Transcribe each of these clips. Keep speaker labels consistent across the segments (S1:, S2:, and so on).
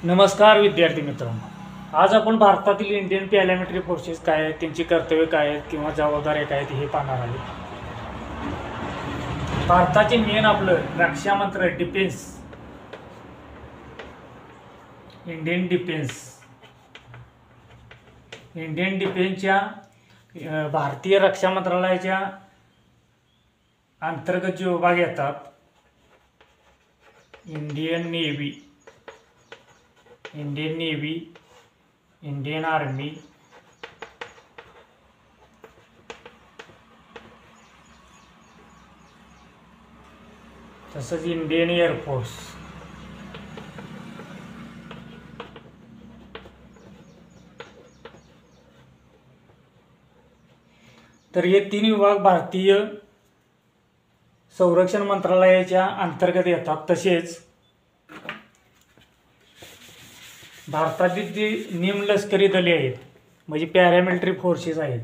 S1: नमस्कार विद्यार्थी मित्रांनो, आज आपण भारतातील इंडियन पॅरामिलिटरी फोर्सेस काय आहेत, त्यांची कर्तव्य काय आहेत किंवा जबाबदाऱ्या काय आहेत हे पाहणार आहोत. भारताचे मेन आपलं रक्षा मंत्र डिफेन्स, इंडियन डिफेन्सच्या भारतीय रक्षा मंत्रालयाच्या अंतर्गत जे विभाग येतात, इंडियन नेव्ही, इंडियन आर्मी, तसंच इंडियन एअरफोर्स, तर हे तीन विभाग भारतीय संरक्षण मंत्रालयाच्या अंतर्गत येतात. तसेच भारतातील जी निमलष्करी दले आहेत म्हणजे पॅरामिलिटरी फोर्सेस आहेत,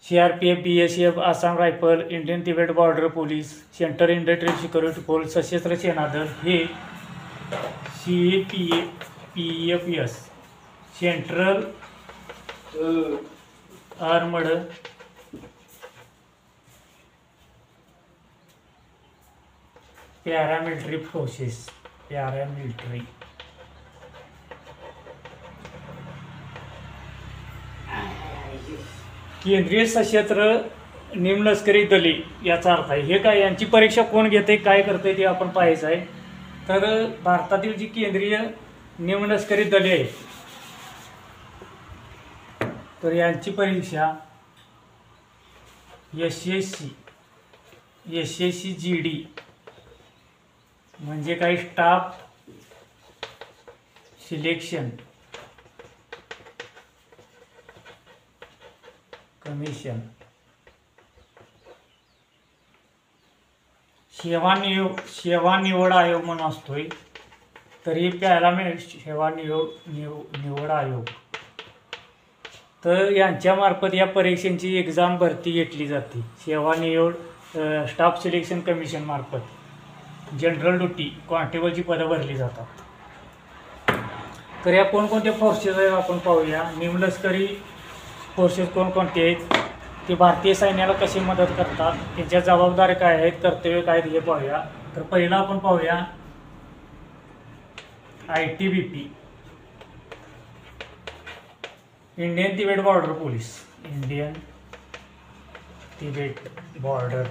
S1: CRPF, BSF, Assam rifle, Indian Tibet border police, central industrial security force, सशस्त्र सेना दल, हे CAPFS central armed paramilitary forces, paramilitary केंद्रीय सशस्त्र निमलष्करी दले याचा अर्थ आहे. हे काय, यांची परीक्षा कोण घेते, काय करते ते आपण पाहायचं आहे. तर भारतातील जी केंद्रीय निमलष्करी दले आहेत, तर यांची परीक्षा SSC GD म्हणजे काही स्टाफ सिलेक्शन कमिशन, सेवा निवड आयोग म्हणून असतोय. तर ही पॅरामिलिटरी सेवा निवड आयोग, तर यांच्यामार्फत या परीक्षांची एक्झाम भरती घेतली जाते. सेवा निवड स्टाफ सिलेक्शन कमिशन मार्फत जनरल ड्युटी कॉन्स्टेबलची पदं भरली जातात. तर या कोणकोणत्या फोर्सेस आहेत आपण पाहूया. निमलष्करी फोर्सेस कोणकोणते आहेत, ते भारतीय सैन्याला कशी मदत करतात, त्यांच्या जबाबदाऱ्या काय आहेत, कर्तव्य काय आहेत हे पाहूया. तर पहिला आपण पाहूया ITBP, Indian Tibet border police, Indian Tibet border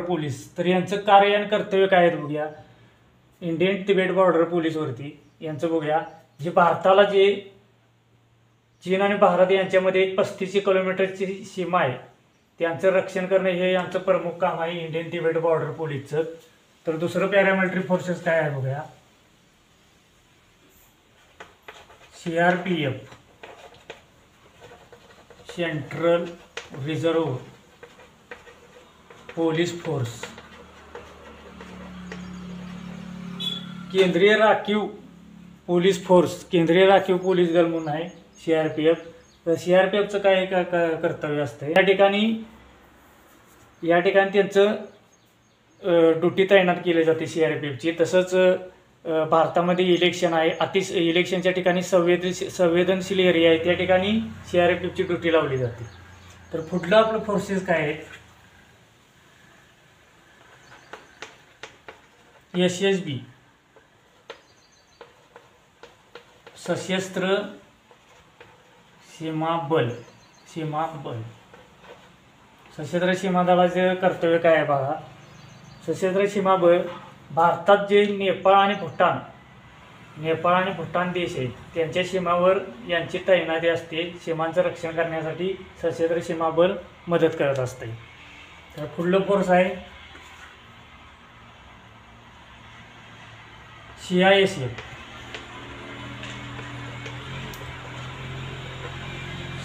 S1: police. तर यांचं कार्य आणि कर्तव्य काय आहेत बघूया. इंडियन तिबेट बॉर्डर पोलीसवरती यांचं बघूया. जे भारताला जे चीन आणि भारत यांच्यामध्ये 35 किलोमीटरची सीमा आहे, त्यांचं रक्षण करणे हे यांचं प्रमुख काम आहे इंडियन तिबेट बॉर्डर पोलीसचं. तर दुसरं पॅरामिलिटरी फोर्सेस काय आहे बघूया. CRPF central reserve police force, केंद्रीय राखीव पोलीस फोर्स, केंद्रीय राखीव पोलीस दल म्हणून आहे CRPF. तर CRPFचं काय कर्तव्य असतं, या ठिकाणी त्यांचं ड्युटी तैनात केली जाते CRPFची. तसंच भारतामध्ये इलेक्शन आहे, इलेक्शनच्या ठिकाणी संवेदनशील एरिया आहे, त्या ठिकाणी CRPFची ड्युटी लावली जाते. तर पुढलं आपलं फोर्सेस काय आहे, SSB सशस्त्र सीमा बल. सशस्त्र सीमा दलाचे कर्तव्य काय आहे बघा. सशस्त्र सीमा बल भारतात जे नेपाळ आणि भूटान देश आहेत, त्यांच्या सीमावर यांची तैनाती असते. सीमांचं रक्षण करण्यासाठी सशस्त्र सीमा बल मदत करत असते. तर पुढलं फोर्स आहे CISF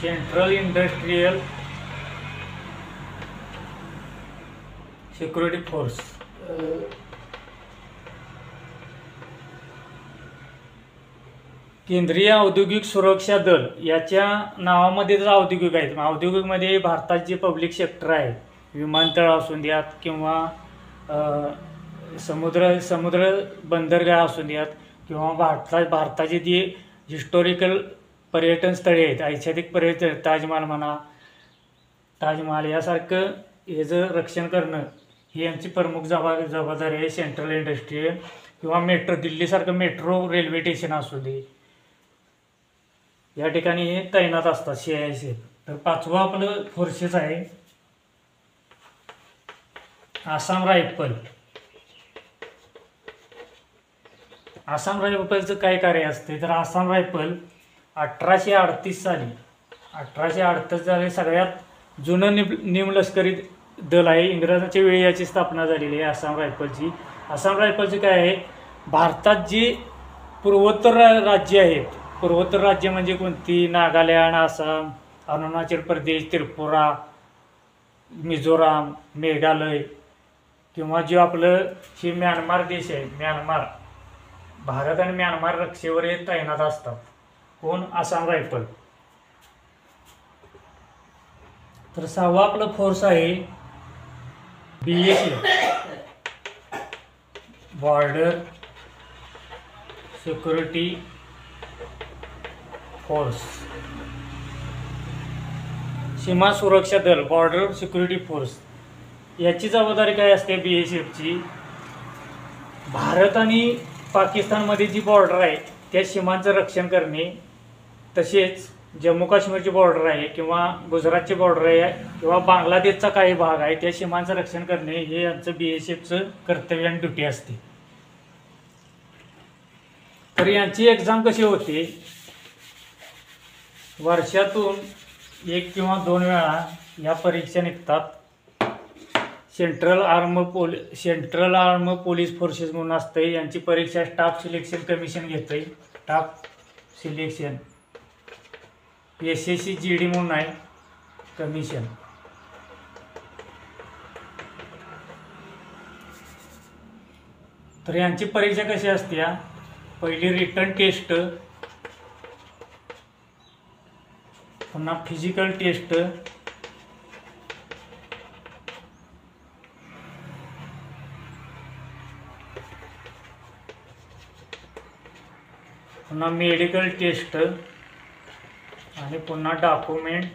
S1: central industrial security force. केंद्रीय औद्योगिक सुरक्षा दल याच्या नावामध्येच औद्योगिक आहेत. औद्योगिकमध्ये भारतात जे पब्लिक सेक्टर आहे, विमानतळ असून द्यात किंवा समुद्र बंदरगाह असू द्यात किंवा भारताची जी हिस्टॉरिकल पर्यटन स्थळे आहेत, ऐतिहासिक पर्यटन, ताजमहाल म्हणा, ताजमहाल यासारखं याचं रक्षण करणं ही यांची प्रमुख जबाबदारी आहे. सेंट्रल इंडस्ट्रियल किंवा मेट्रो, दिल्लीसारखं मेट्रो रेल्वे स्टेशन असू दे, या ठिकाणी हे तैनात असतात CISF. तर पाचवं आपलं फोर्सेस आहे आसाम रायफल. आसाम रायफलचं काय कार्य असते तर आसाम रायफल 1838 साली सगळ्यात जुनं निमलष्करी दल आहे. इंग्रजांच्या वेळी याची स्थापना झालेली आहे आसाम रायफलची. आसाम रायफलचे काय आहे, भारतात जी पूर्वोत्तर राज्य आहेत, पूर्वोत्तर राज्य म्हणजे कोणती, नागालँड, आसाम, अरुणाचल प्रदेश, त्रिपुरा, मिझोराम, मेघालय किंवा जे आपलं हे म्यानमार देश आहे, म्यानमार, भारत आणि म्यानमार रक्षेवर हे तैनात असतात. कोण, आसाम रायफल. तर सहावा आपलं फोर्स आहे BSF, बॉर्डर सिक्युरिटी फोर्स, सीमा सुरक्षा दल, बॉर्डर सिक्युरिटी फोर्स. याची जबाबदारी काय असते BSFची, भारत आणि पाकिस्तानमध्ये जी बॉर्डर आहे त्या सीमांचं रक्षण करणे, तसेच जम्मू काश्मीरची बॉर्डर आहे किंवा गुजरातची बॉर्डर आहे किंवा बांगलादेशचा काही भाग आहे त्या सीमांचं रक्षण करणे हे यांचं BSFचं कर्तव्य आणि ड्युटी असते. तर यांची एक्झाम कशी होते, वर्षातून 1 किंवा 2 वेळा या परीक्षा निघतात. सेंट्रल आर्म पोलीस फोर्सेस म्हणून असते. यांची परीक्षा स्टाफ सिलेक्शन कमिशन घेते. स्टाफ सिलेक्शन SSC-GD म्हणून आहे कमिशन. तर यांची परीक्षा कशी असते, पहिली रिटन टेस्ट, पुन्हा फिजिकल टेस्ट, पुन्हा मेडिकल टेस्ट आणि पुन्हा डॉक्युमेंट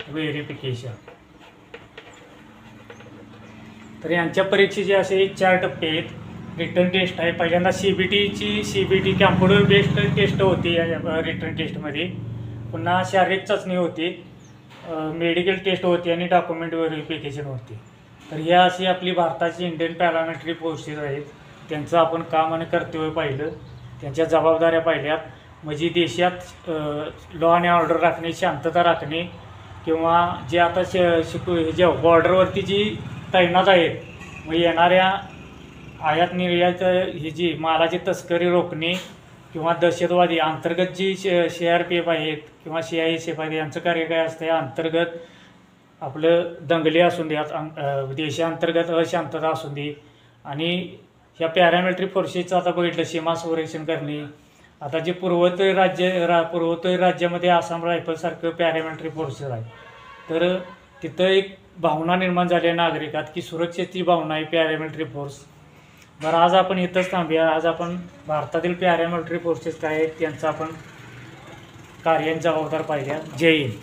S1: व्हेरिफिकेशन. तर यांच्या परीक्षेचे असे 4 टप्पे आहेत. रिटन टेस्ट आहे, पहिल्यांदा CBT कॅम्प्युटर बेस्ड टेस्ट होती रिटन टेस्टमध्ये. पुन्हा शारीरिक चाचणी होती, मेडिकल टेस्ट होती आणि डॉक्युमेंट व्हेरिफिकेशन होते. तर ह्या अशी आपली भारताची इंडियन पॅरामिलिटरी फोर्सेस आहेत. त्यांचं आपण काम आणि कर्तव्य पाहिलं, त्यांच्या जबाबदाऱ्या पाहिल्यात. म्हणजे देशात लॉ आणि ऑर्डर राखणे, शांतता राखणे किंवा जे आता ज्या बॉर्डरवरती जी तैनात आहेत, मग येणाऱ्या आयात निर्यात ही जी मालाची तस्करी रोखणे किंवा दहशतवादी अंतर्गत जी CRPF आहेत किंवा CISF आहेत, यांचं कार्य काय असतं, अंतर्गत आपलं दंगली असून द्यात, देशांतर्गत अशांतता असून दे. आणि ह्या पॅरामिलिटरी फोर्सेसचं आता बघितलं, सीमा संरक्षण करणे. आता जे पूर्वोत्तर राज्यामध्ये आसाम रायफलसारखं पॅरामिलिटरी फोर्सेस आहे, तर तिथं एक भावना निर्माण झाली आहे नागरिकात की सुरक्षेची भावना आहे पॅरामिलिटरी फोर्स. बरं, आज आपण इथंच थांबूया. आज आपण भारतातील पॅरामिलिटरी फोर्सेस काय आहेत त्यांचं आपण कार्याची जबाबदार पाहिल्या. जय हिंद.